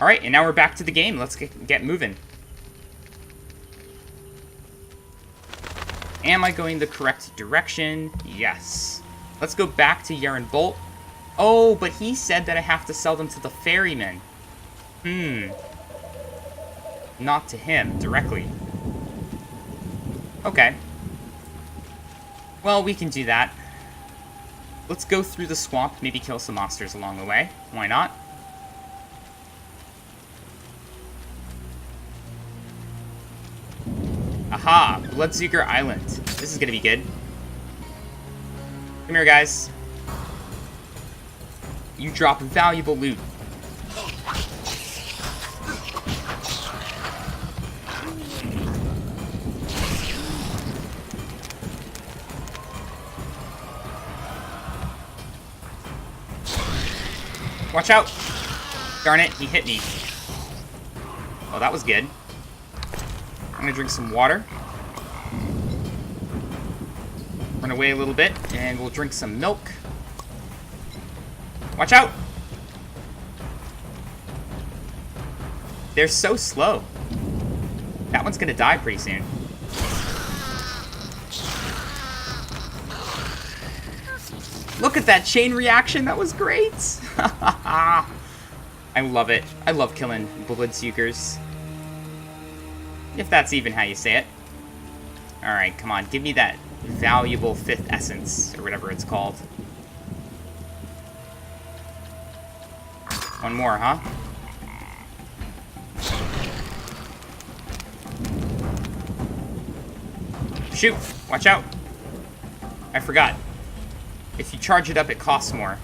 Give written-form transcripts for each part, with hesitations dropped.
Alright, and now we're back to the game. Let's get moving. Am I going the correct direction? Yes. Let's go back to Bolt. Oh, but he said that I have to sell them to the ferryman. Not to him, directly. Okay. Well, we can do that. Let's go through the swamp, maybe kill some monsters along the way. Why not? Aha! Bloodseeker Island. This is gonna be good. Come here, guys. You drop valuable loot. Watch out! Darn it, he hit me. Oh, that was good. I'm gonna drink some water. Run away a little bit, and we'll drink some milk. Watch out! They're so slow. That one's gonna die pretty soon. Look at that chain reaction, that was great! I love it. I love killing bloodseekers. If that's even how you say it. Alright, come on, give me that valuable 5th essence, or whatever it's called. One more, huh? Shoot! Watch out! I forgot. If you charge it up, it costs more.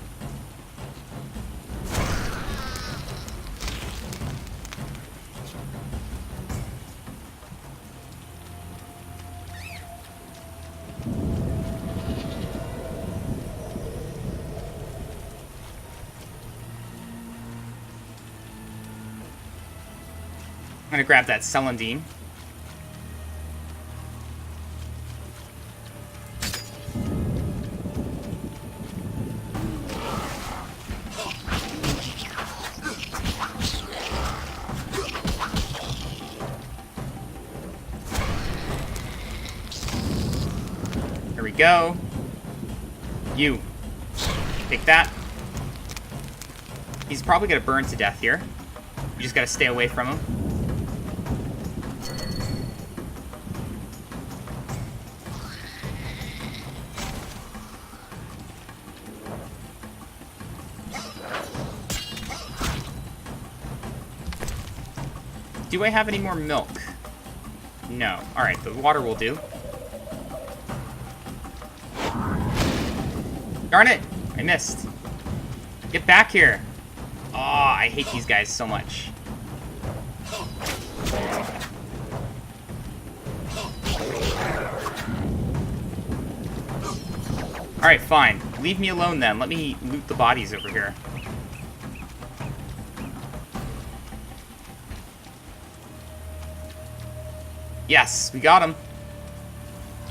I'm gonna grab that celandine. There we go. You. Take that. He's probably gonna burn to death here. You just gotta stay away from him. Do I have any more milk? No. Alright, the water will do. Darn it! I missed. Get back here! Aw, oh, I hate these guys so much. Alright, fine. Leave me alone then. Let me loot the bodies over here. Yes, we got him.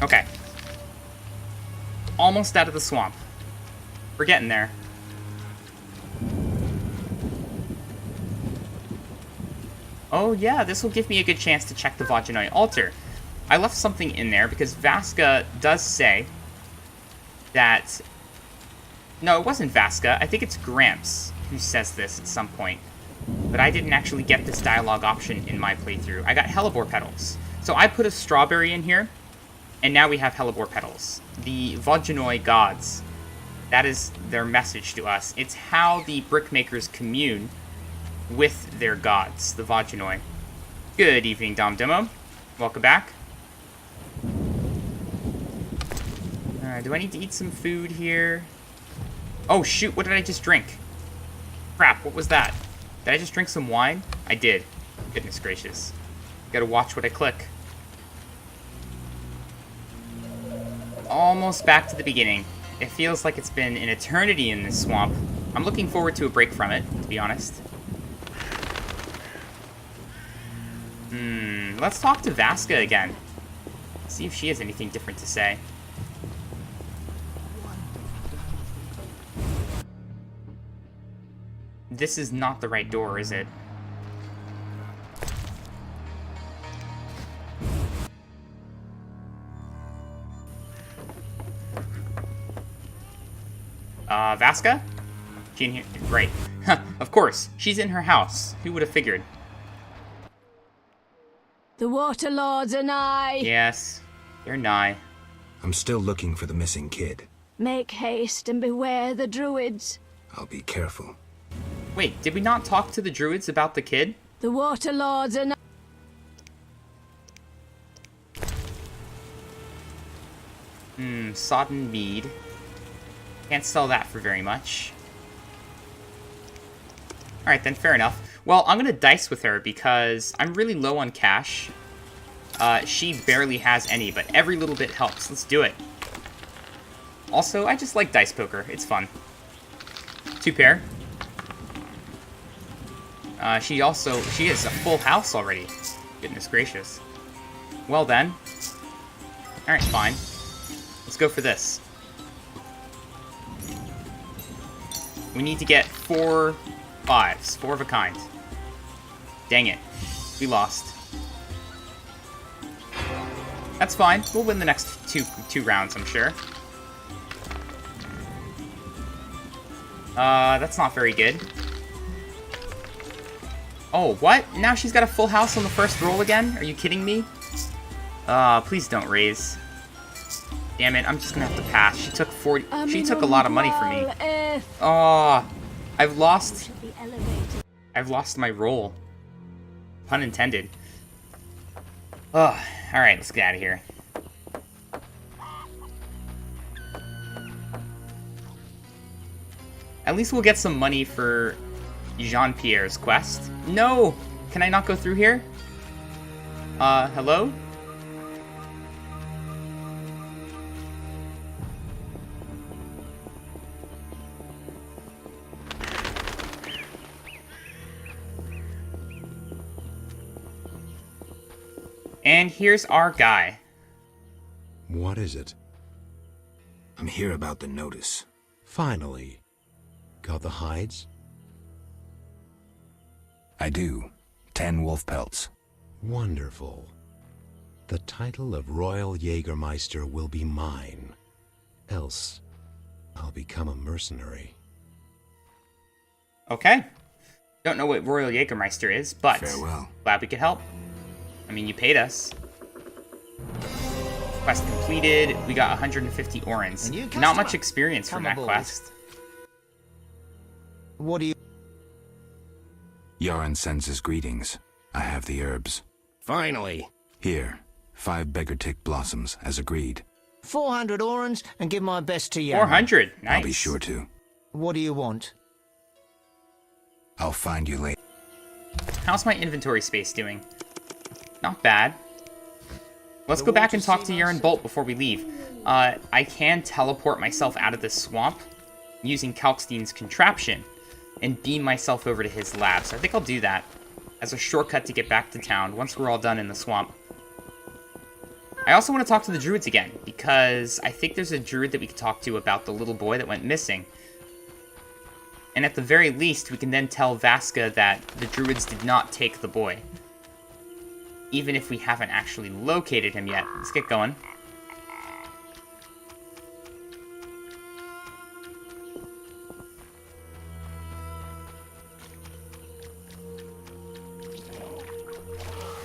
Okay. Almost out of the swamp. We're getting there. Oh yeah, this will give me a good chance to check the a.w.t.y altar. I left something in there because Vaska does say that... No, it wasn't Vaska. I think it's Gramps who says this at some point. But I didn't actually get this dialogue option in my playthrough. I got hellebore petals. So I put a strawberry in here, and now we have hellebore petals. The a.w.t.y gods. That is their message to us. It's how the brickmakers commune with their gods, the a.w.t.y. Good evening, Dom Demo. Welcome back. Do I need to eat some food here? Oh shoot, what did I just drink? Crap, what was that? Did I just drink some wine? I did. Goodness gracious. Gotta watch what I click. Almost back to the beginning. It feels like it's been an eternity in this swamp. I'm looking forward to a break from it, to be honest. Let's talk to Vaska again. See if she has anything different to say. This is not the right door, is it? Vasca? She in here? Right. Of course. She's in her house. Who would have figured? The water lords are nigh. Yes, they're nigh. I'm still looking for the missing kid. Make haste and beware the druids. I'll be careful. Wait, did we not talk to the druids about the kid? The water lords are nigh. Sodden mead. Can't sell that for very much. Alright then, fair enough. Well, I'm gonna dice with her because I'm really low on cash. She barely has any, but every little bit helps. Let's do it. Also, I just like dice poker. It's fun. 2 pair. She has a full house already. Goodness gracious. Well then. Alright, fine. Let's go for this. We need to get 4 5s. 4 of a kind. Dang it. We lost. That's fine. We'll win the next two rounds, I'm sure. That's not very good. Oh, what? Now she's got a full house on the first roll again? Are you kidding me? Please don't raise. Damn it, I'm just gonna have to pass. She took 40. She took a lot of money from me. Oh, I've lost my roll. Pun intended. Oh, alright, let's get out of here. At least we'll get some money for Jean-Pierre's quest. No! Can I not go through here? Hello? And here's our guy. What is it? I'm here about the notice. Finally. Got the hides? I do. 10 wolf pelts. Wonderful. The title of Royal Jägermeister will be mine. Else, I'll become a mercenary. Okay. Don't know what Royal Jägermeister is, but Farewell. glad we could help. I mean, you paid us. Quest completed. We got 150 orens. Not much experience from that quest. What do you... Yaron sends his greetings. I have the herbs. Finally. Here, 5 beggar tick blossoms, as agreed. 400 orens and give my best to you. 400. Nice. I'll be sure to. What do you want? I'll find you later. How's my inventory space doing? Not bad. Let's go back and talk to Yaron Bolt before we leave. I can teleport myself out of this swamp using Kalkstein's contraption and beam myself over to his lab. So I think I'll do that as a shortcut to get back to town once we're all done in the swamp. I also want to talk to the druids again because I think there's a druid that we could talk to about the little boy that went missing. And at the very least, we can then tell Vasca that the druids did not take the boy. Even if we haven't actually located him yet. Let's get going.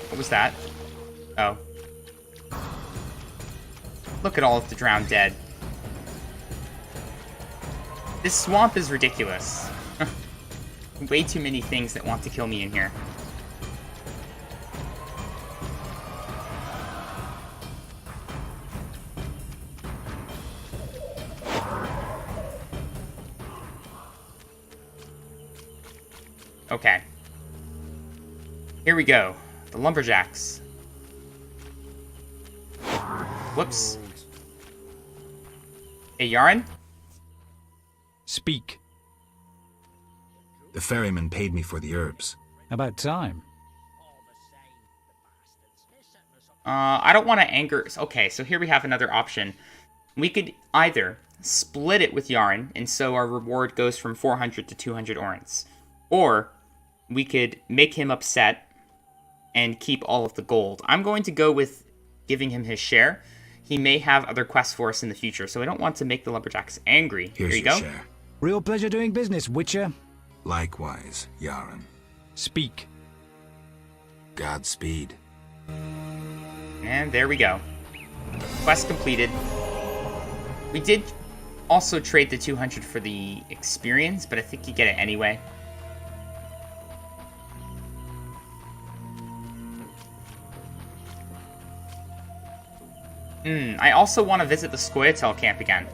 What was that? Oh. Look at all of the drowned dead. This swamp is ridiculous. Way too many things that want to kill me in here. Okay. Here we go. The lumberjacks. Whoops. Hey, Yaron? Speak. The ferryman paid me for the herbs. About time. I don't want to anger... Okay, so here we have another option. We could either split it with Yaron, and so our reward goes from 400 to 200 orens. Or we could make him upset and keep all of the gold. I'm going to go with giving him his share. He may have other quests for us in the future, so I don't want to make the lumberjacks angry. Here's Here you your go. share. Real pleasure doing business, Witcher. Likewise, Yaren. Speak. Godspeed. And there we go. Quest completed. We did also trade the 200 for the experience, but I think you get it anyway. I also want to visit the Scoia'tael camp again.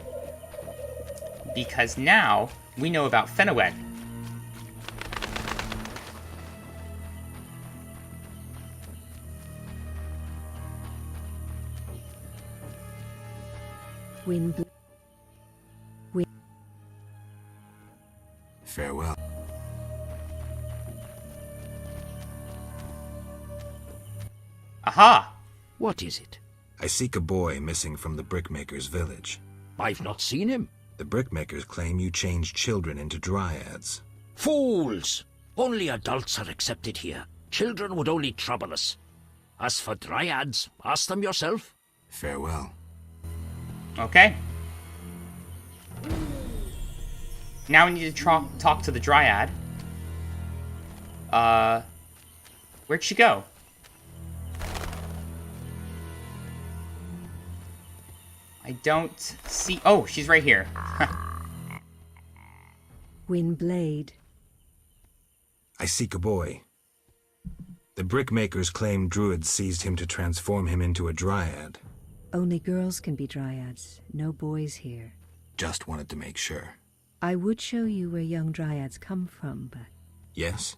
Because now we know about Fenawed. Farewell. Aha! What is it? I seek a boy missing from the brickmaker's village. I've not seen him. The brickmakers claim you changed children into dryads. Fools! Only adults are accepted here. Children would only trouble us. As for dryads, ask them yourself. Farewell. Okay. Now we need to talk to the dryad. Where'd she go? I don't see... Oh, she's right here. Windblade. I seek a boy. The brickmakers claim druids seized him to transform him into a dryad. Only girls can be dryads, no boys here. Just wanted to make sure. I would show you where young dryads come from, but... Yes?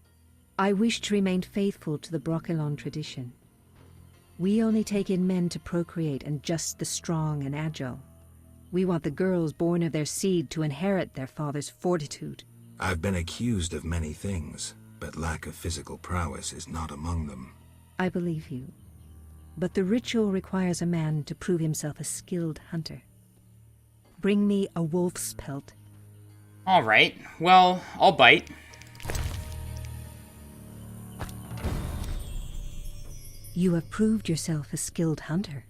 I wish to remain faithful to the Brokilon tradition. We only take in men to procreate and just the strong and agile. We want the girls born of their seed to inherit their father's fortitude. I've been accused of many things, but lack of physical prowess is not among them. I believe you. But the ritual requires a man to prove himself a skilled hunter. Bring me a wolf's pelt. Alright, well, I'll bite. You have proved yourself a skilled hunter.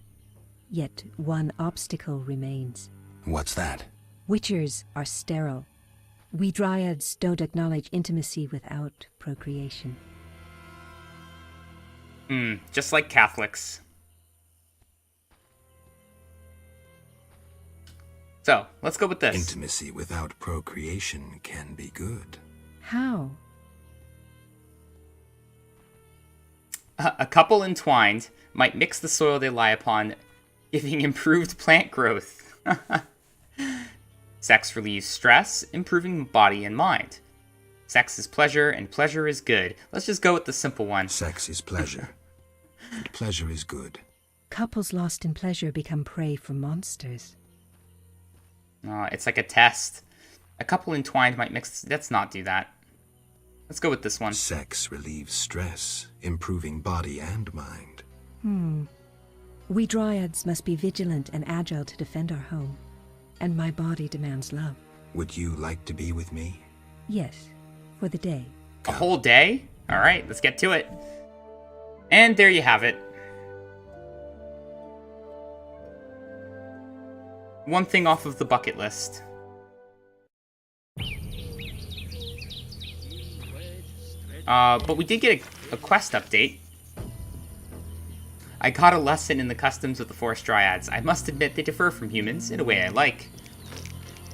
Yet one obstacle remains. What's that? Witchers are sterile. We dryads don't acknowledge intimacy without procreation. Just like Catholics. So, let's go with this. Intimacy without procreation can be good. How? A couple entwined might mix the soil they lie upon, giving improved plant growth. Sex relieves stress, improving body and mind. Sex is pleasure, and pleasure is good. Let's just go with the simple one. Sex is pleasure, and pleasure is good. Couples lost in pleasure become prey for monsters. It's like a test. A couple entwined might mix... Let's not do that. Let's go with this one. Sex relieves stress, improving body and mind. We dryads must be vigilant and agile to defend our home. And my body demands love. Would you like to be with me? Yes, for the day. A whole day? Alright, let's get to it. And there you have it. One thing off of the bucket list. But we did get a quest update. I got a lesson in the customs of the forest dryads. I must admit they differ from humans in a way I like.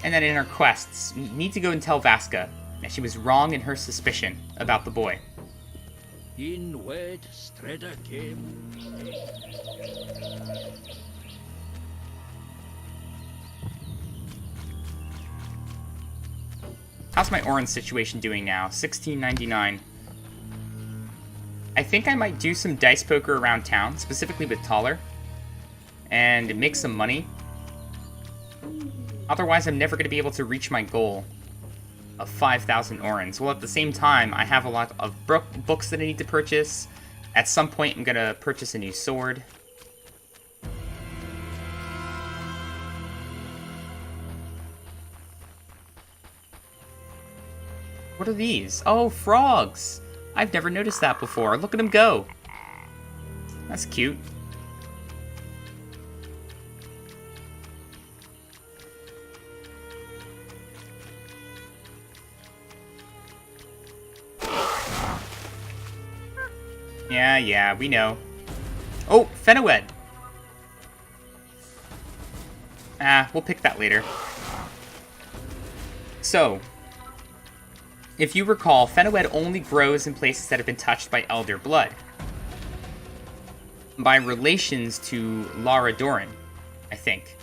And then in our quests, we need to go and tell Vaska that she was wrong in her suspicion about the boy. How's my orange situation doing now? 1699. I think I might do some dice poker around town, specifically with Taller, and make some money. Otherwise, I'm never going to be able to reach my goal of 5,000 orans. Well, at the same time, I have a lot of books that I need to purchase. At some point, I'm going to purchase a new sword. What are these? Oh, frogs! I've never noticed that before. Look at them go. That's cute. Yeah, we know. Oh, Fenowed. We'll pick that later. So, if you recall, Fenowed only grows in places that have been touched by Elder Blood. By relations to Lara Doran, I think.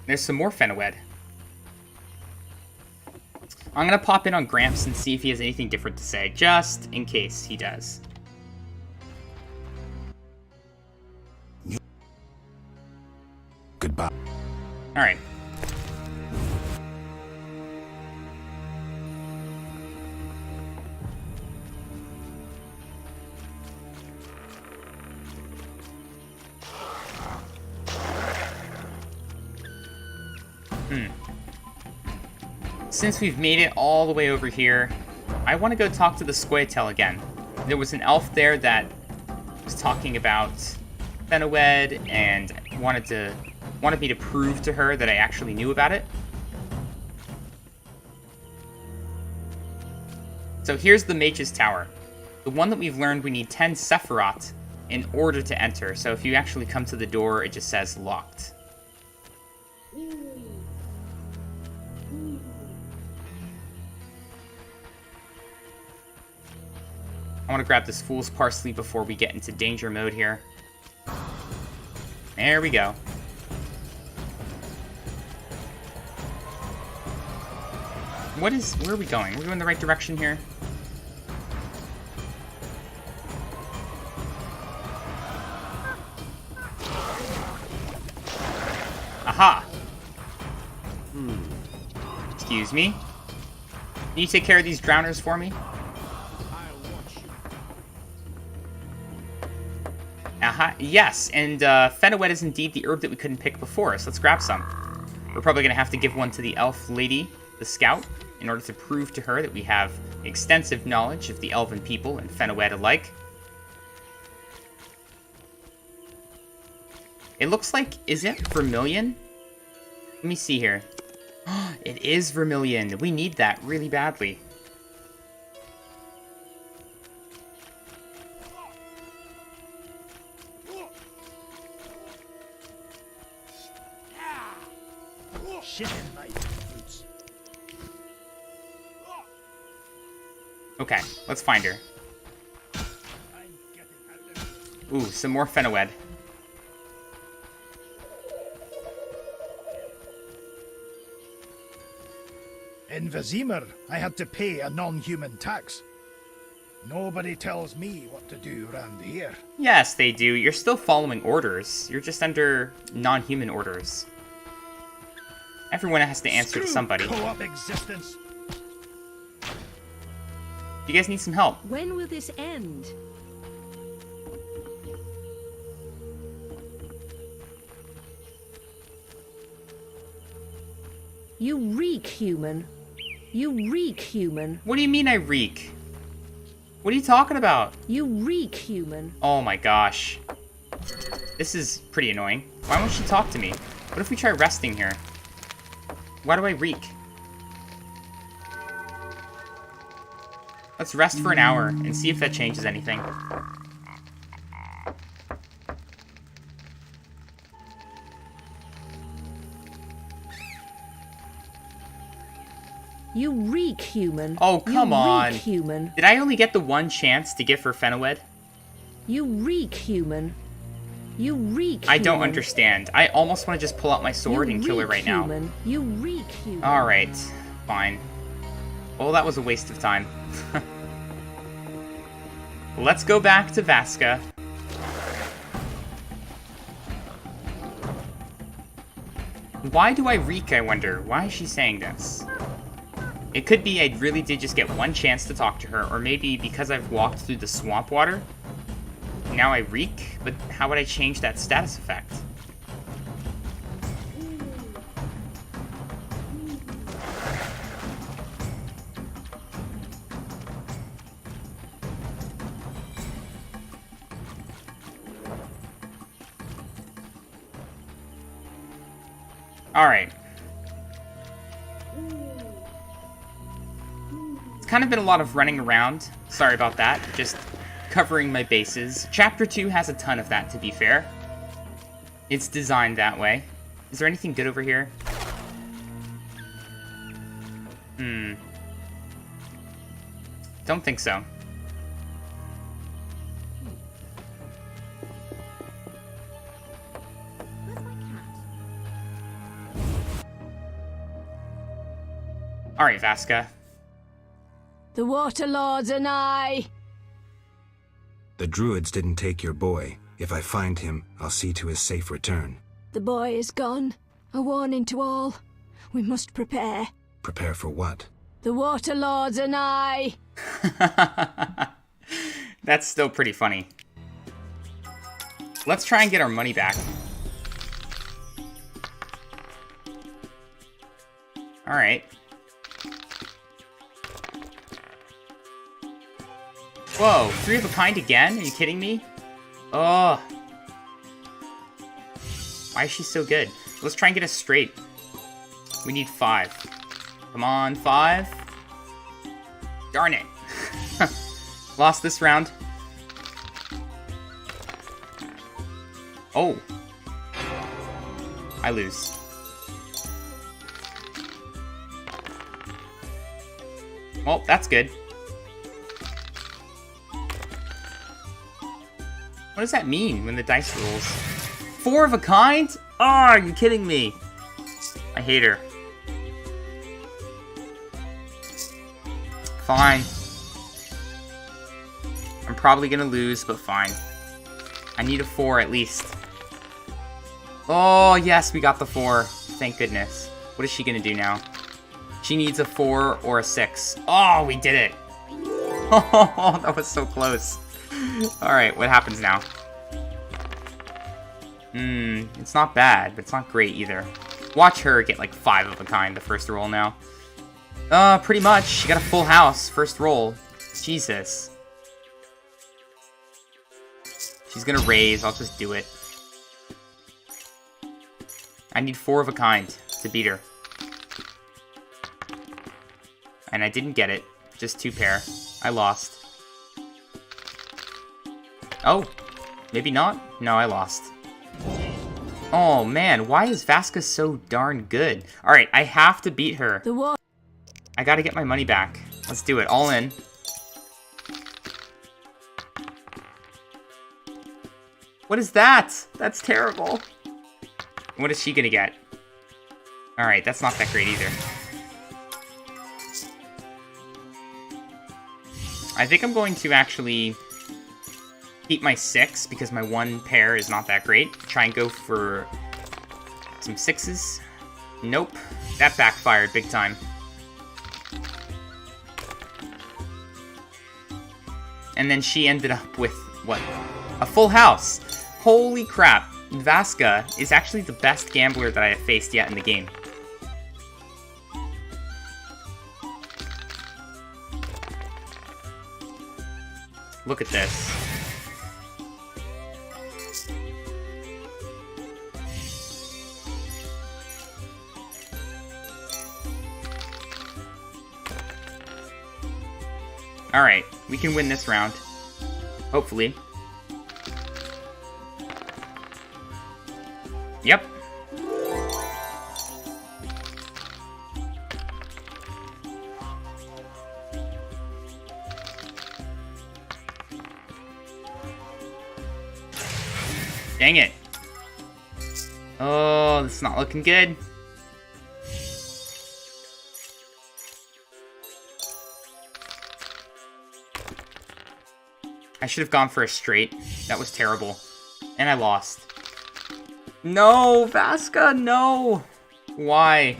There's some more Fenowed. I'm gonna pop in on Gramps and see if he has anything different to say, just in case he does. Goodbye. Alright. Since we've made it all the way over here, I want to go talk to the Squirtle again. There was an elf there that was talking about Fenowed and wanted me to prove to her that I actually knew about it. So here's the Mage's Tower. The one that we've learned we need 10 Sephiroth in order to enter. So if you actually come to the door, it just says locked. I want to grab this Fool's Parsley before we get into danger mode here. There we go. Where are we going? Are we going the right direction here? Aha! Excuse me? Can you take care of these drowners for me? Aha, yes, and Fenowed is indeed the herb that we couldn't pick before, so let's grab some. We're probably going to have to give one to the elf lady, the scout, in order to prove to her that we have extensive knowledge of the elven people and Fenowed alike. It looks like, is it vermilion? Let me see here. It is vermilion. We need that really badly. Okay, let's find her. Ooh, some more Fenowed. In Vizimir, I had to pay a non-human tax. Nobody tells me what to do around here. Yes, they do. You're still following orders. You're just under non-human orders. Everyone has to answer to somebody. Co-op existence. You guys need some help. When will this end? You reek, human. You reek, human. What do you mean I reek? What are you talking about? You reek, human. Oh my gosh. This is pretty annoying. Why won't she talk to me? What if we try resting here? Why do I reek? Let's rest for an hour and see if that changes anything. You reek, human. Oh, come on. You reek, human. Did I only get the one chance to give her Fenowed? You reek, human. You reek, human. I don't understand. I almost want to just pull out my sword and kill her right now. You reek, human. Alright, fine. Well, that was a waste of time. Let's go back to Vaska. Why do I reek, I wonder? Why is she saying this? It could be I really did just get one chance to talk to her, or maybe because I've walked through the swamp water, now I reek, but how would I change that status effect? Alright. kind of been a lot of running around. Sorry about that. Just covering my bases. Chapter 2 has a ton of that, to be fair. It's designed that way. Is there anything good over here? Don't think so. Alright, Vaska. The Water Lords and I. The druids didn't take your boy. If I find him, I'll see to his safe return. The boy is gone. A warning to all. We must prepare. Prepare for what? The Water Lords and I. That's still pretty funny. Let's try and get our money back. Alright. Whoa, 3 of a kind again? Are you kidding me? Oh. Why is she so good? Let's try and get us straight. We need 5. Come on, 5. Darn it. Lost this round. Oh. I lose. Well, that's good. What does that mean when the dice rolls? 4 of a kind? Oh, are you kidding me? I hate her. Fine. I'm probably gonna lose, but fine. I need a 4 at least. Oh, yes, we got the 4. Thank goodness. What is she gonna do now? She needs a 4 or a 6. Oh, we did it. Oh, that was so close. Alright, what happens now? It's not bad, but it's not great either. Watch her get like 5 of a kind the first roll now. Pretty much. She got a full house first roll. Jesus. She's gonna raise, I'll just do it. I need 4 of a kind to beat her. And I didn't get it. Just 2 pair. I lost. Oh, maybe not? No, I lost. Oh man, why is Vaska so darn good? Alright, I have to beat her. I gotta get my money back. Let's do it, all in. What is that? That's terrible. What is she gonna get? Alright, that's not that great either. I think I'm going to actually keep my 6 because my 1 pair is not that great. Try and go for some 6s. Nope. That backfired big time. And then she ended up with, what? A full house. Holy crap. Vaska is actually the best gambler that I have faced yet in the game. Look at this. Alright, we can win this round. Hopefully. Yep. Dang it. Oh, this is not looking good. I should have gone for a straight. That was terrible. And I lost. No, Vaska, no! Why?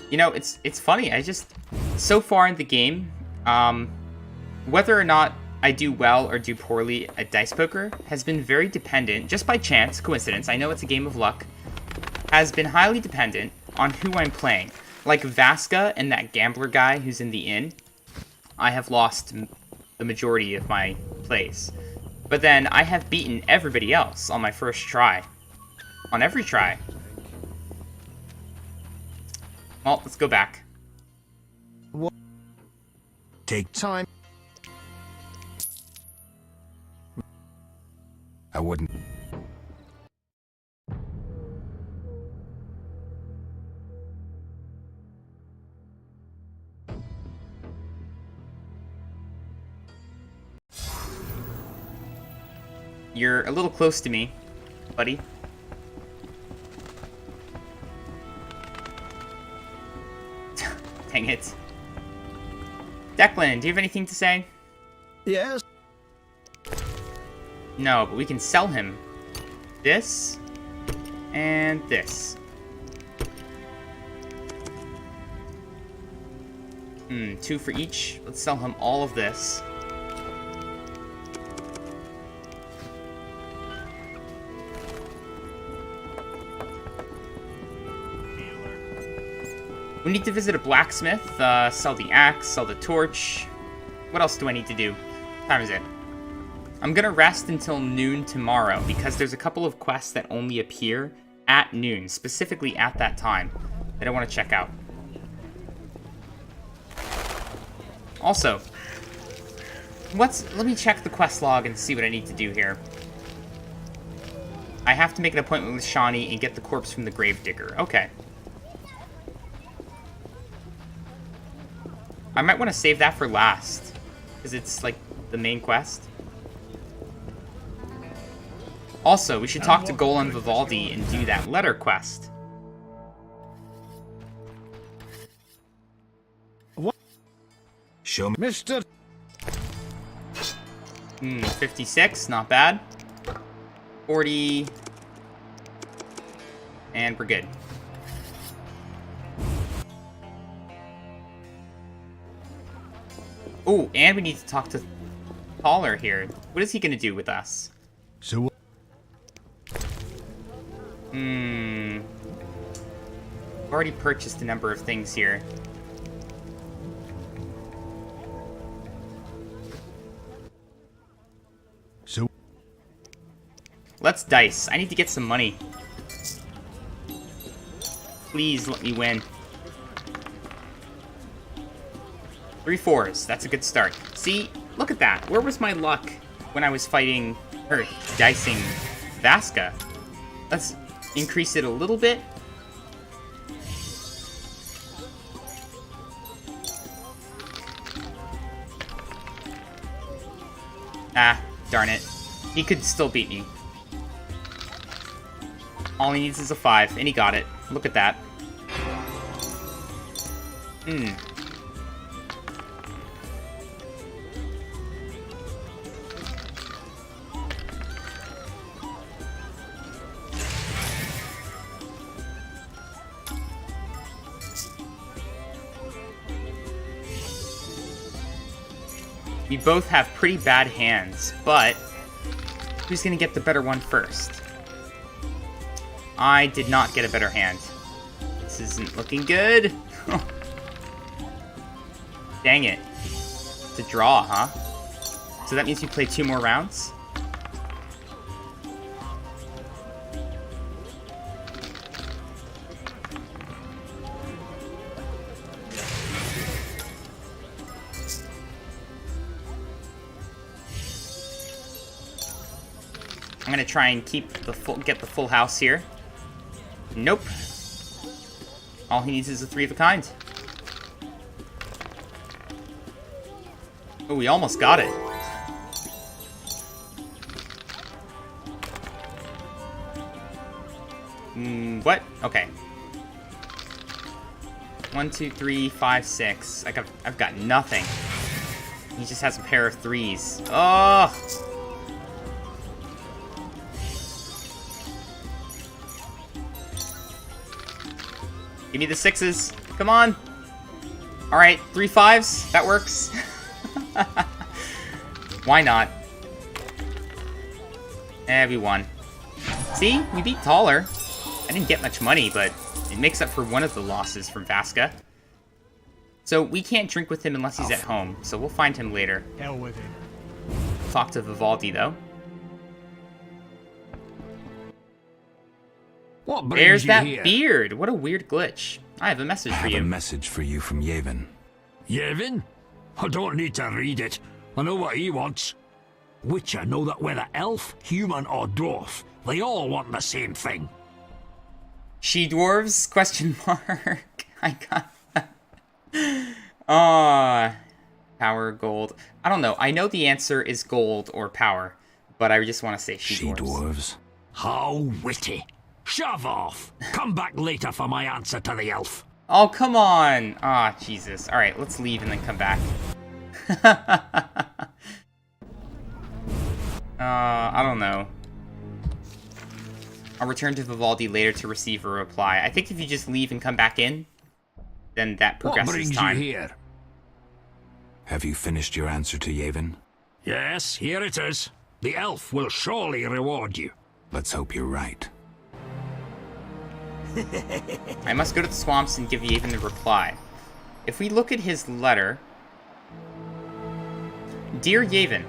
You know, it's funny, I just... So far in the game, whether or not I do well or do poorly at dice poker has been very dependent, just by chance, coincidence, I know it's a game of luck, has been highly dependent on who I'm playing. Like Vaska and that gambler guy who's in the inn, I have lost the majority of my plays. But then I have beaten everybody else on my first try. On every try. Well, let's go back. Take Time. I wouldn't. You're a little close to me, buddy. Dang it. Declan, do you have anything to say? Yes. No, but we can sell him this and this. 2 for each. Let's sell him all of this. We need to visit a blacksmith, sell the axe, sell the torch. What else do I need to do? What time is it? I'm gonna rest until noon tomorrow because there's a couple of quests that only appear at noon, specifically at that time, that I want to check out. Also, let me check the quest log and see what I need to do here. I have to make an appointment with Shawnee and get the corpse from the gravedigger. Okay. I might want to save that for last, because it's, like, the main quest. Also, we should talk to Golem Vivaldi and do that letter quest. What? Show me. Mr. 56, not bad. 40. And we're good. Oh, and we need to talk to Thaler here. What is he going to do with us? So. Already purchased a number of things here. So. Let's dice. I need to get some money. Please let me win. 3 4s. That's a good start. See? Look at that. Where was my luck when I was fighting, or dicing Vaska? Let's increase it a little bit. Ah, darn it. He could still beat me. All he needs is a 5, and he got it. Look at that. We both have pretty bad hands, but who's gonna get the better one first? I did not get a better hand. This isn't looking good. Dang it. It's a draw, huh? So that means you play 2 more rounds? I'm gonna try and get the full house here. Nope. All he needs is a 3 of a kind. Oh, we almost got it. What? Okay. 1, 2, 3, 5, 6. I've got nothing. He just has a pair of 3s. Oh! Give me the 6s. Come on. All right, 3 5s. That works. Why not? We won. See? We beat Thaler. I didn't get much money, but it makes up for one of the losses from Vaska. So we can't drink with him unless he's at home, so we'll find him later. Hell with it. Talk to Vivaldi, though. What brings There's you that here? beard. What a weird glitch. I have a message I for have you. a message for you from Yevon. Yevon? I don't need to read it. I know what he wants. Witcher know that whether elf, human, or dwarf, they all want the same thing. She-dwarves? Question mark. I got that. Power, gold. I don't know. I know the answer is gold or power, but I just want to say she-dwarves. She-dwarves. How witty. Shove off. Come back later for my answer to the elf. Oh, come on. Ah, Jesus. All right, let's leave and then come back. I don't know. I'll return to Vivaldi later to receive a reply. I think if you just leave and come back in, then that progresses What brings time. you here? Have you finished your answer to Yevon? Yes, here it is. The elf will surely reward you. Let's hope you're right. I must go to the swamps and give Yevon the reply. If we look at his letter... Dear Yevon,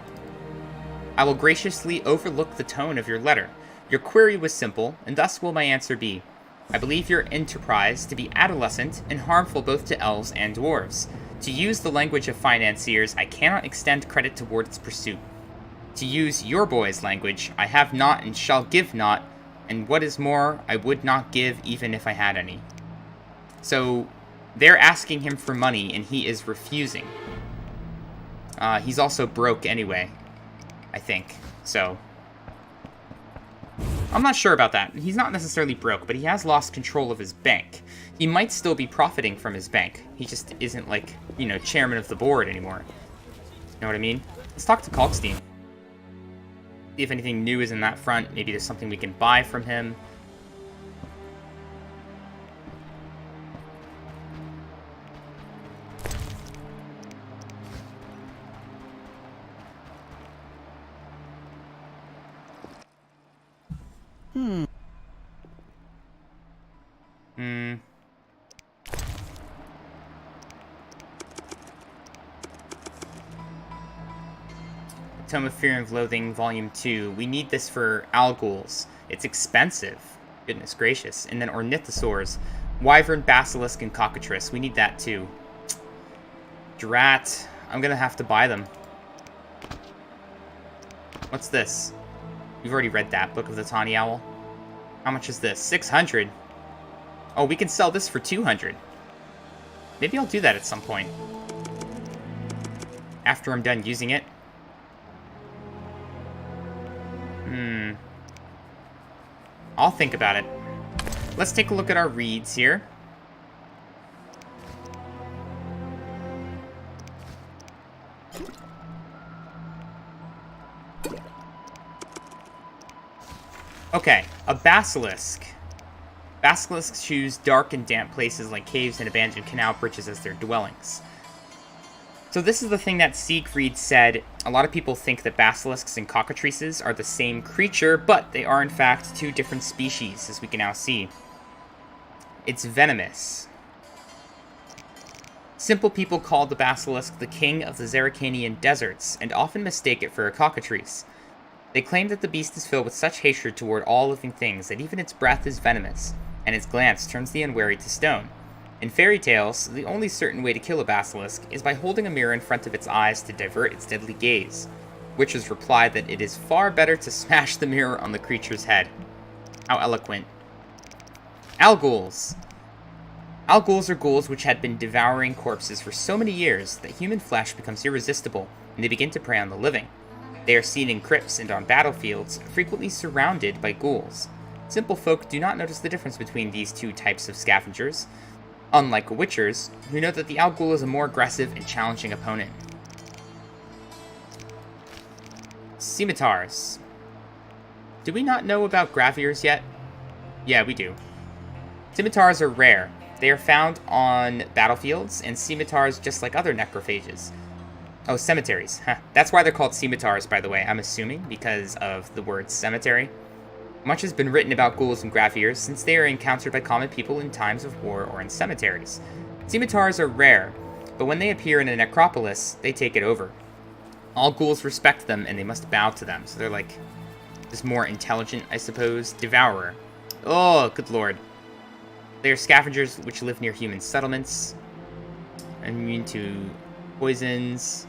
I will graciously overlook the tone of your letter. Your query was simple, and thus will my answer be. I believe your enterprise to be adolescent and harmful both to elves and dwarves. To use the language of financiers, I cannot extend credit toward its pursuit. To use your boy's language, I have not and shall give not, and what is more, I would not give even if I had any. So, they're asking him for money, and he is refusing. He's also broke anyway, I think, so... I'm not sure about that. He's not necessarily broke, but he has lost control of his bank. He might still be profiting from his bank. He just isn't, like, you know, chairman of the board anymore. You know what I mean? Let's talk to Kalkstein. See if anything new is in that front. Maybe there's something we can buy from him. Tome of Fear and Loathing, Volume 2. We need this for Alguls. It's expensive. Goodness gracious. And then Ornithosaurs. Wyvern, Basilisk, and Cockatrice. We need that too. Drat. I'm gonna have to buy them. What's this? We've already read that, Book of the Tawny Owl. How much is this? 600. Oh, we can sell this for 200. Maybe I'll do that at some point. After I'm done using it. I'll think about it. Let's take a look at our reads here. Okay, a basilisk. Basilisks choose dark and damp places like caves and abandoned canal bridges as their dwellings. So this is the thing that Siegfried said. A lot of people think that basilisks and cockatrices are the same creature, but they are in fact two different species, as we can now see. It's venomous. Simple people call the basilisk the king of the Zerrikanian deserts, and often mistake it for a cockatrice. They claim that the beast is filled with such hatred toward all living things that even its breath is venomous, and its glance turns the unwary to stone. In fairy tales, the only certain way to kill a basilisk is by holding a mirror in front of its eyes to divert its deadly gaze. Witches reply that it is far better to smash the mirror on the creature's head. How eloquent. Alguls. Alguls are ghouls which had been devouring corpses for so many years that human flesh becomes irresistible, and they begin to prey on the living. They are seen in crypts and on battlefields, frequently surrounded by ghouls. Simple folk do not notice the difference between these two types of scavengers, unlike witchers, who know that the Algul is a more aggressive and challenging opponent. Scimitars. Do we not know about graviers yet? Yeah, we do. Scimitars are rare. They are found on battlefields, and scimitars just like other necrophages. Oh, cemeteries. Huh. That's why they're called scimitars, by the way, I'm assuming, because of the word cemetery. Much has been written about ghouls and graviers, since they are encountered by common people in times of war or in cemeteries. Scimitars are rare, but when they appear in a necropolis, they take it over. All ghouls respect them, and they must bow to them, so they're like, just more intelligent, I suppose. Devourer. Oh, good lord. They are scavengers which live near human settlements. Immune to Poisons.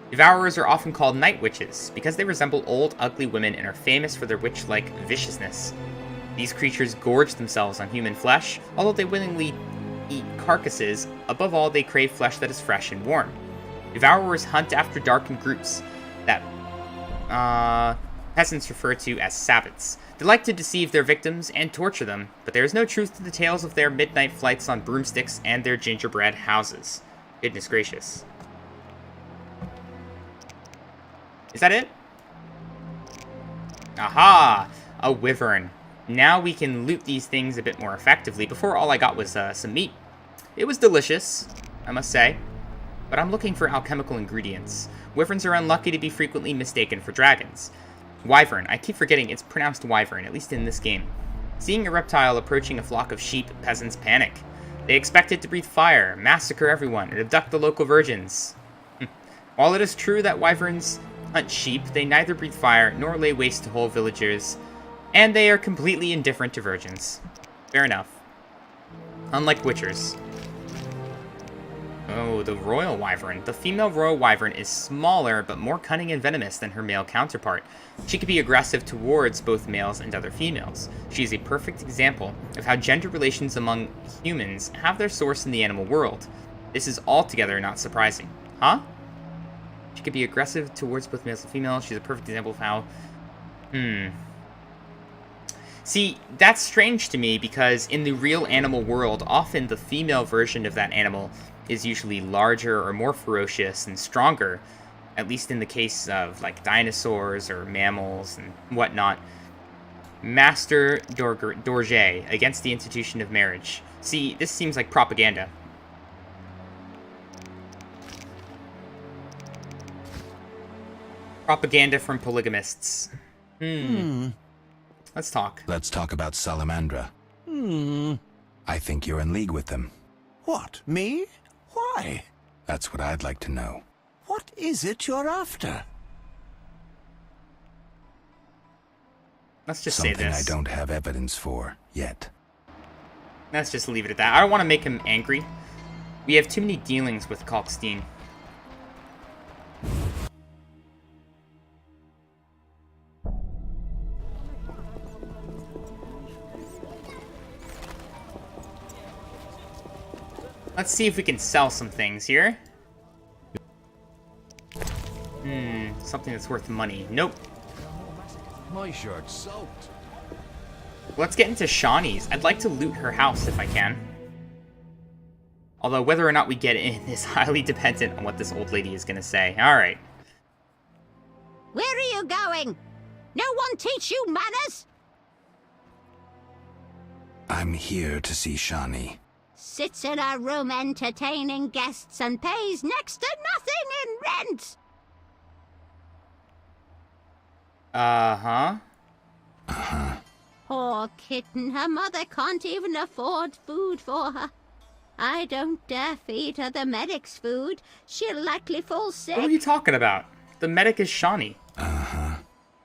Devourers are often called night witches because they resemble old, ugly women and are famous for their witch-like viciousness. These creatures gorge themselves on human flesh, although they willingly eat carcasses. Above all, they crave flesh that is fresh and warm. Devourers hunt after dark in groups that peasants refer to as sabbats. They like to deceive their victims and torture them, but there is no truth to the tales of their midnight flights on broomsticks and their gingerbread houses. Goodness gracious. Is that it? Aha! A wyvern. Now we can loot these things a bit more effectively. Before, all I got was some meat. It was delicious, I must say, but I'm looking for alchemical ingredients. Wyverns are unlucky to be frequently mistaken for dragons. Wyvern. I keep forgetting it's pronounced wyvern, at least in this game. Seeing a reptile approaching a flock of sheep, peasants panic. They expect it to breathe fire, massacre everyone, and abduct the local virgins. While it is true that wyverns hunt sheep, they neither breathe fire nor lay waste to whole villages, and they are completely indifferent to virgins. Fair enough. Unlike witchers. Oh, the royal wyvern. The female royal wyvern is smaller, but more cunning and venomous than her male counterpart. She can be aggressive towards both males and other females. She is a perfect example of how gender relations among humans have their source in the animal world. This is altogether not surprising. Huh? She can be aggressive towards both males and females. She's a perfect example of how... See, that's strange to me because in the real animal world, often the female version of that animal is usually larger or more ferocious and stronger, at least in the case of like dinosaurs or mammals and whatnot. Master Dorje against the institution of marriage. See, this seems like propaganda. Propaganda from polygamists. Let's talk. Let's talk about Salamandra. I think you're in league with them. What, me? Why? That's what I'd like to know. What is it you're after? Let's just say Something this. I don't have evidence for yet. Let's just leave it at that. I don't want to make him angry. We have too many dealings with Kalkstein. Let's see if we can sell some things here. Something that's worth money. Nope. My shirt's soaked. Let's get into Shawnee's. I'd like to loot her house if I can. Although whether or not we get in is highly dependent on what this old lady is going to say. Alright. Where are you going? No one teach you manners? I'm here to see Shawnee. Sits in a room entertaining guests and pays next to nothing in rent. Uh-huh. Poor kitten, her mother can't even afford food for her. I don't dare feed her the medic's food. She'll likely fall sick. What are you talking about? The medic is Shawnee.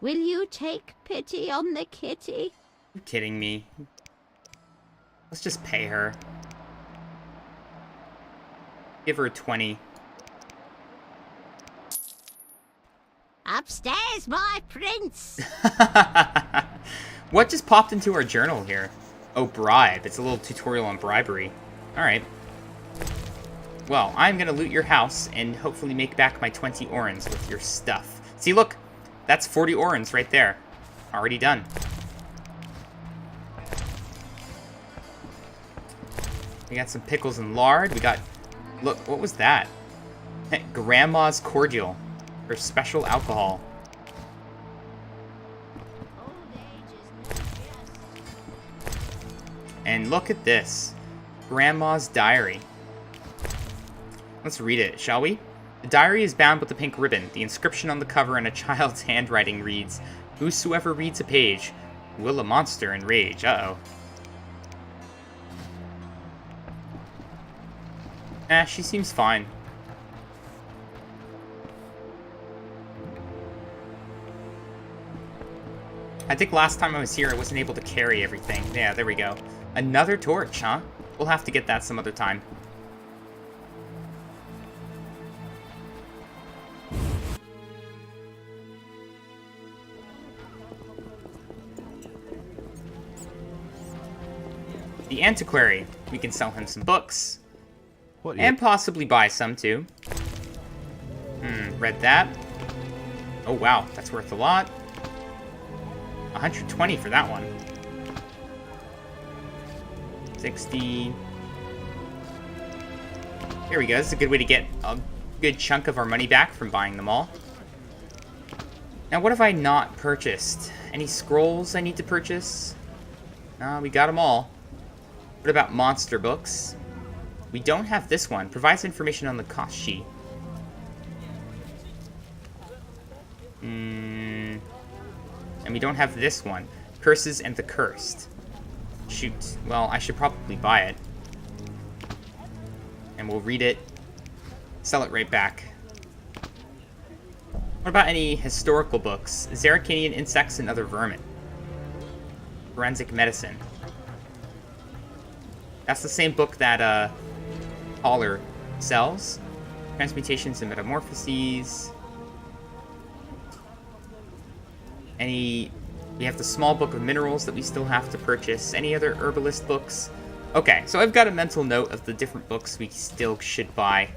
Will you take pity on the kitty? You kidding me? Let's just pay her. Give her 20. Upstairs, my prince. What just popped into our journal here? Oh, bribe. It's a little tutorial on bribery. Alright. Well, I'm gonna loot your house and hopefully make back my 20 orens with your stuff. See, look! That's 40 orens right there. Already done. We got some pickles and lard. We got... Look, what was that? Grandma's cordial. Or special alcohol. And look at this. Grandma's diary. Let's read it, shall we? The diary is bound with a pink ribbon. The inscription on the cover in a child's handwriting reads, "Whosoever reads a page will a monster enrage." Uh-oh. She seems fine. I think last time I was here, I wasn't able to carry everything. Yeah, there we go. Another torch, huh? We'll have to get that some other time. The antiquary. We can sell him some books. What And possibly buy some, too. Read that. Oh, wow. That's worth a lot. 120 for that one. 60. Here we go. This is a good way to get a good chunk of our money back from buying them all. Now, what have I not purchased? Any scrolls I need to purchase? We got them all. What about monster books? We don't have this one. Provides information on the cost sheet. And we don't have this one. Curses and the Cursed. Shoot. Well, I should probably buy it. And we'll read it. Sell it right back. What about any historical books? Zaracanian insects and other vermin. Forensic medicine. That's the same book that Haller sells. Transmutations and metamorphoses. We have the small book of minerals that we still have to purchase. Any other herbalist books? Okay, so I've got a mental note of the different books we still should buy.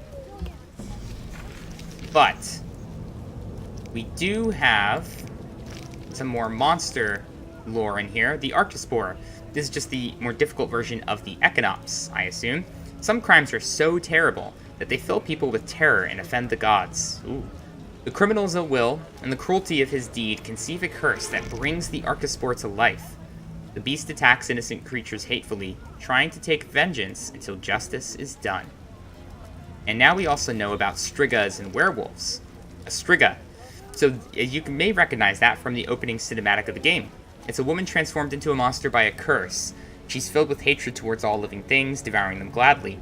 But we do have some more monster lore in here. The Arctospore. This is just the more difficult version of the Equinox, I assume. Some crimes are so terrible that they fill people with terror and offend the gods. Ooh. The criminal's ill will and the cruelty of his deed conceive a curse that brings the Arctospore to life. The beast attacks innocent creatures hatefully, trying to take vengeance until justice is done. And now we also know about strigas and werewolves. A striga. So you may recognize that from the opening cinematic of the game. It's a woman transformed into a monster by a curse. She's filled with hatred towards all living things, devouring them gladly.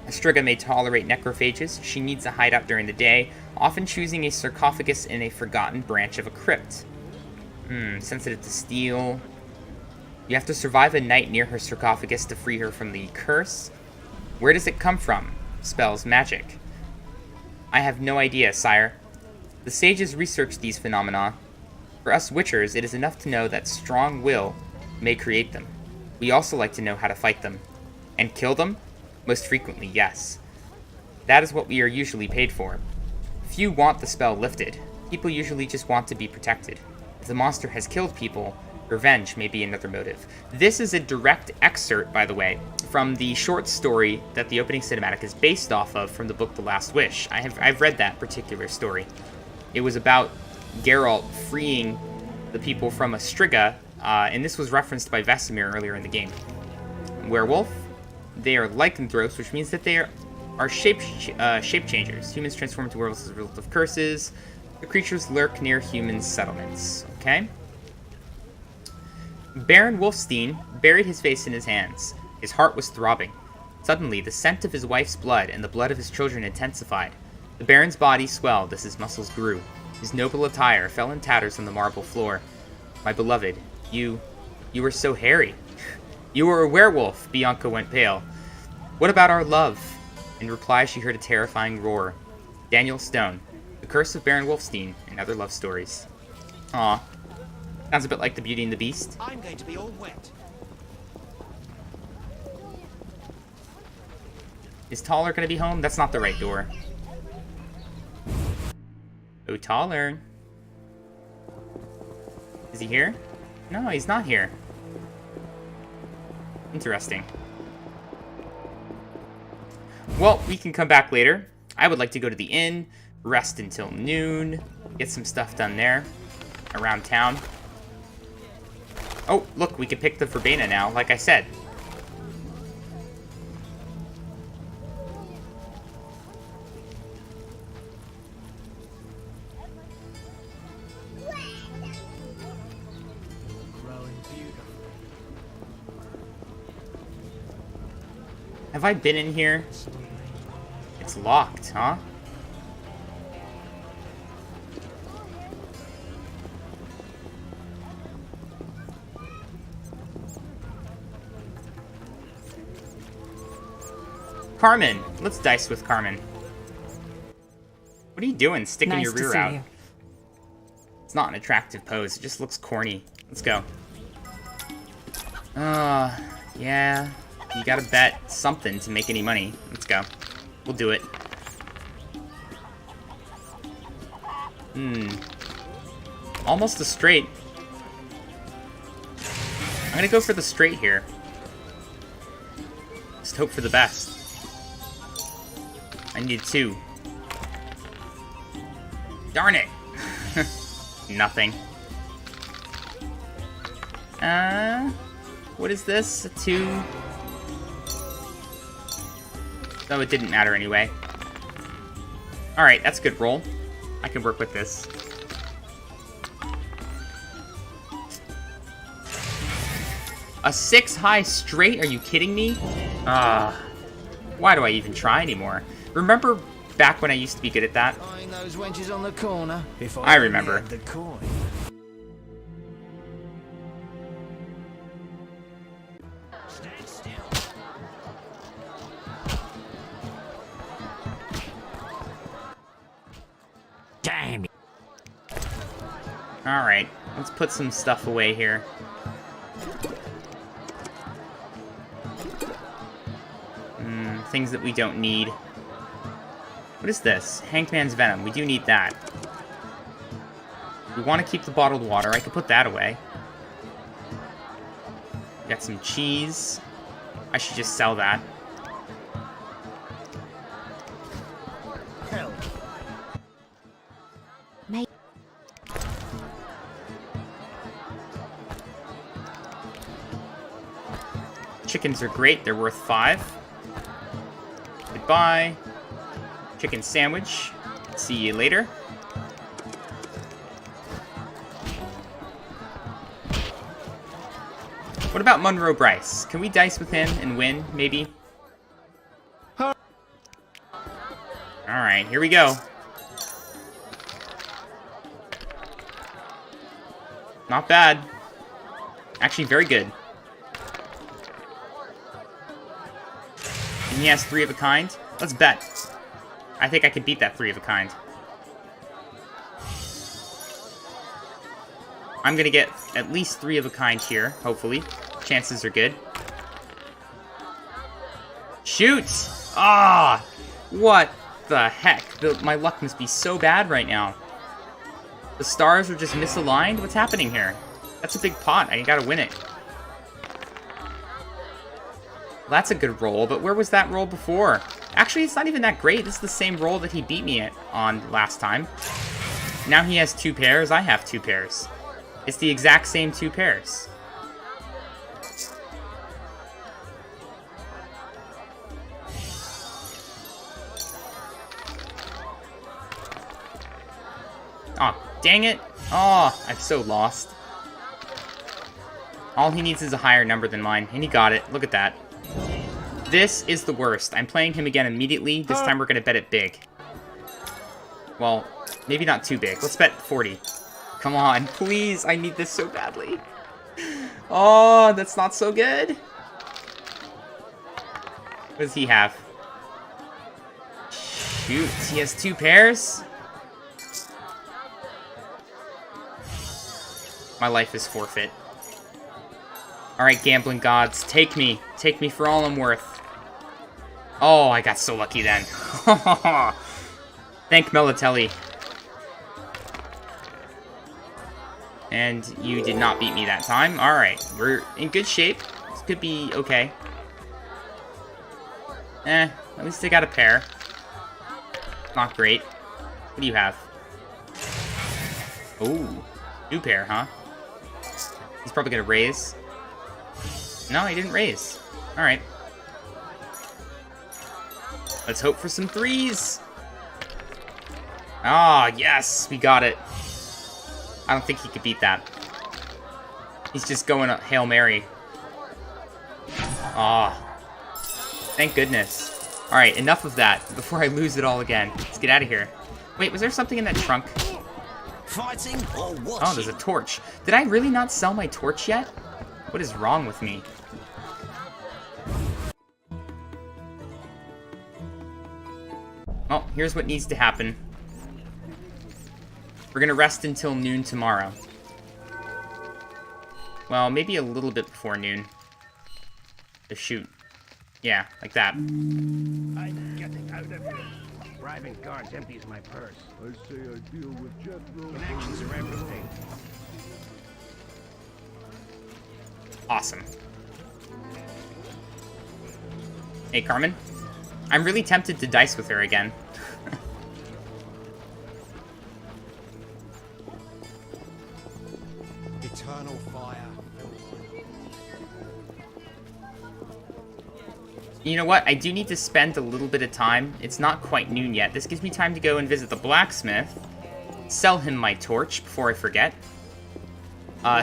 A striga may tolerate necrophages. She needs a hideout during the day, often choosing a sarcophagus in a forgotten branch of a crypt. Sensitive to steel. You have to survive a night near her sarcophagus to free her from the curse. Where does it come from? Spells, magic. I have no idea, sire. The sages researched these phenomena. For us witchers, it is enough to know that strong will may create them. We also like to know how to fight them. And kill them? Most frequently, yes. That is what we are usually paid for. Few want the spell lifted. People usually just want to be protected. If the monster has killed people, revenge may be another motive. This is a direct excerpt, by the way, from the short story that the opening cinematic is based off of from the book The Last Wish. I've read that particular story. It was about Geralt freeing the people from a striga, and this was referenced by Vesemir earlier in the game. Werewolf. They are lycanthropes, which means that they are shape changers. Humans transform into werewolves as a result of curses. The creatures lurk near human settlements. Okay? Baron Wolfstein buried his face in his hands. His heart was throbbing. Suddenly, the scent of his wife's blood and the blood of his children intensified. The Baron's body swelled as his muscles grew. His noble attire fell in tatters on the marble floor. My beloved, you were so hairy. You were a werewolf, Bianca went pale. What about our love? In reply, she heard a terrifying roar. Daniel Stone, The Curse of Baron Wolfstein, and Other Love Stories. Aw. Sounds a bit like the Beauty and the Beast. I'm going to be all wet. Is Taller gonna be home? That's not the right door. Oh, Taller. Is he here? No, he's not here. Interesting. Well, we can come back later. I would like to go to the inn, rest until noon, get some stuff done there, around town. Oh, look, we can pick the verbena now, like I said. Have I been in here? It's locked, huh? Carmen! Let's dice with Carmen. What are you doing, sticking your rear out? It's not an attractive pose, it just looks corny. Let's go. Yeah, you gotta bet something to make any money. Let's go. We'll do it. Almost a straight. I'm gonna go for the straight here. Just hope for the best. I need 2. Darn it! Nothing. What is this? A 2? Oh, it didn't matter anyway. Alright, that's a good roll. I can work with this. A 6 high straight? Are you kidding me? Why do I even try anymore? Remember back when I used to be good at that? Those wenches on the corner. If I remember. had the coin. Damn it. Alright, let's put some stuff away here. Things that we don't need. What is this? Hangman's Venom. We do need that. We want to keep the bottled water. I could put that away. Got some cheese. I should just sell that. Hell. Mate. Chickens are great. They're worth 5. Goodbye. Chicken sandwich. See you later. What about Monroe Bryce? Can we dice with him and win, maybe? Alright, here we go. Not bad. Actually, very good. And he has 3 of a kind. Let's bet. I think I could beat that 3 of a kind. I'm gonna get at least 3 of a kind here, hopefully. Chances are good. Shoot! Ah! What the heck? My luck must be so bad right now. The stars are just misaligned? What's happening here? That's a big pot. I gotta win it. Well, that's a good roll, but where was that roll before? Actually, it's not even that great. This is the same roll that he beat me on last time. Now he has 2 pairs. I have 2 pairs. It's the exact same 2 pairs. Aw, dang it. Oh, I'm so lost. All he needs is a higher number than mine, and he got it. Look at that. This is the worst. I'm playing him again immediately. This time we're going to bet it big. Well, maybe not too big. Let's bet 40. Come on, please. I need this so badly. Oh, that's not so good. What does he have? Shoot, he has 2 pairs? My life is forfeit. Alright, gambling gods, take me. Take me for all I'm worth. Oh, I got so lucky then. Thank Melatelli. And you did not beat me that time. Alright, we're in good shape. This could be okay. At least I got a pair. Not great. What do you have? Ooh, new pair, huh? He's probably gonna raise. No, he didn't raise. Alright. Let's hope for some 3s. Ah, yes, we got it. I don't think he could beat that. He's just going a Hail Mary. Ah. Thank goodness. Alright, enough of that before I lose it all again. Let's get out of here. Wait, was there something in that trunk? Fighting or watching? Oh, there's a torch. Did I really not sell my torch yet? What is wrong with me? Oh, here's what needs to happen. We're gonna rest until noon tomorrow. Well, maybe a little bit before noon. to shoot. Yeah, like that. I'm getting out of here. Bribing guards empties my purse. I say I deal with Jethro. Connections are everything. Awesome. Hey, Carmen. I'm really tempted to dice with her again. Eternal fire. You know what? I do need to spend a little bit of time. It's not quite noon yet. This gives me time to go and visit the blacksmith. Sell him my torch before I forget.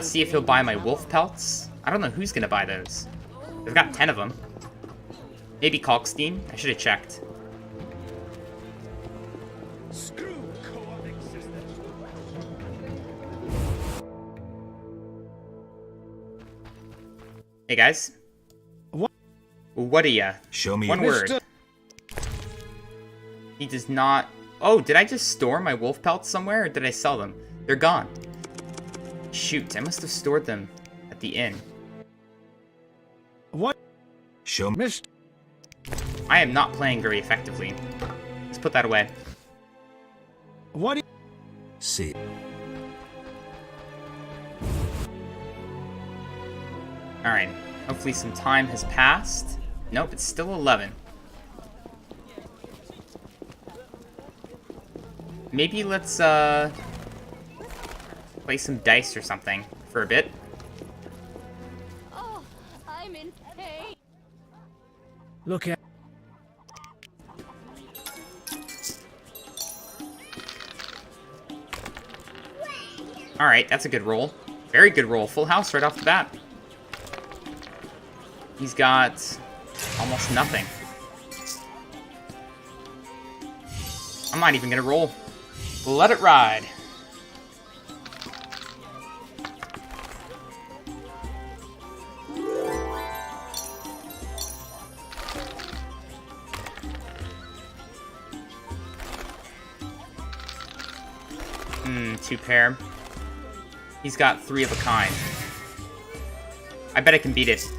See if he'll buy my wolf pelts. I don't know who's gonna buy those. They've got 10 of them. Maybe Kalkstein? I should have checked. Screw co-op existence. Hey guys. What are ya? Show me One your word. He does not... Oh, did I just store my wolf pelts somewhere, or did I sell them? They're gone. Shoot, I must have stored them at the inn. What? Show me. Missed. I am not playing very effectively. Let's put that away. What? See. Alright, hopefully some time has passed. Nope, it's still 11. Maybe let's, play some dice or something for a bit. Oh, I'm in pain. Look at. Alright, that's a good roll. Very good roll. Full house right off the bat. He's got almost nothing. I'm not even gonna roll. Let it ride. Two pair. He's got 3 of a kind. I bet I can beat it.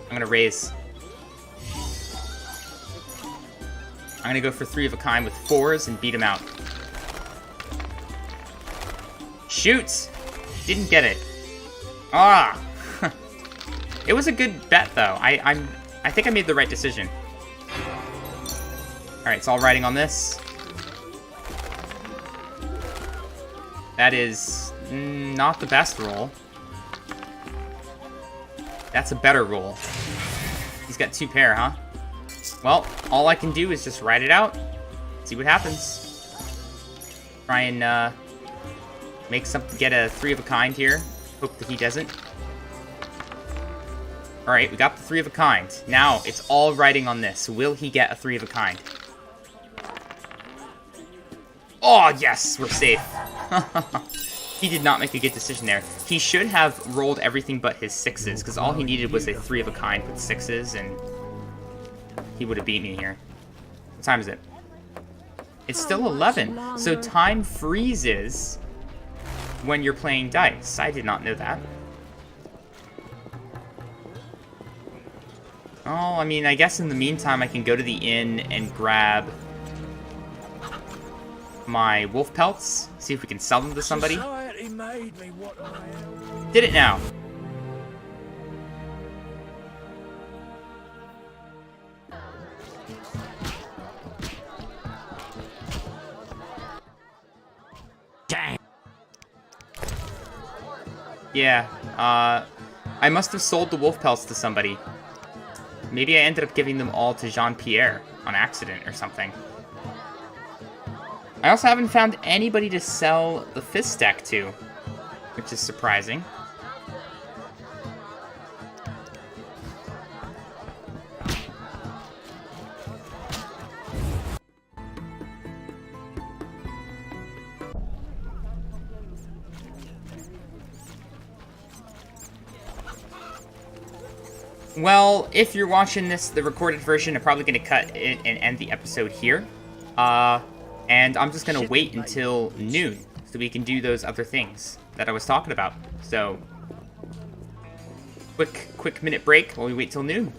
I'm gonna raise. I'm gonna go for 3 of a kind with 4s and beat him out. Shoot! Didn't get it. Ah! It was a good bet though. I think I made the right decision. Alright, it's all riding on this. That is not the best roll. That's a better roll. He's got 2 pair, huh? Well, all I can do is just ride it out. See what happens. Try and get a 3 of a kind here. Hope that he doesn't. Alright, we got the 3 of a kind. Now, it's all riding on this. Will he get a 3 of a kind? Oh, yes! We're safe. He did not make a good decision there. He should have rolled everything but his 6s, because all he needed was a 3 of a kind with 6s, and he would have beat me here. What time is it? It's still 11, so time freezes when you're playing dice. I did not know that. Oh, I mean, I guess in the meantime I can go to the inn and grab my wolf pelts, see if we can sell them to somebody. Society made me what I am. Did it now. Dang. Yeah, I must have sold the wolf pelts to somebody. Maybe I ended up giving them all to Jean-Pierre on accident or something. I also haven't found anybody to sell the fist stack to, which is surprising. Well, if you're watching this, the recorded version, I'm probably going to cut it and end the episode here. And I'm just going to wait until noon so we can do those other things that I was talking about. So, quick minute break while we wait till noon.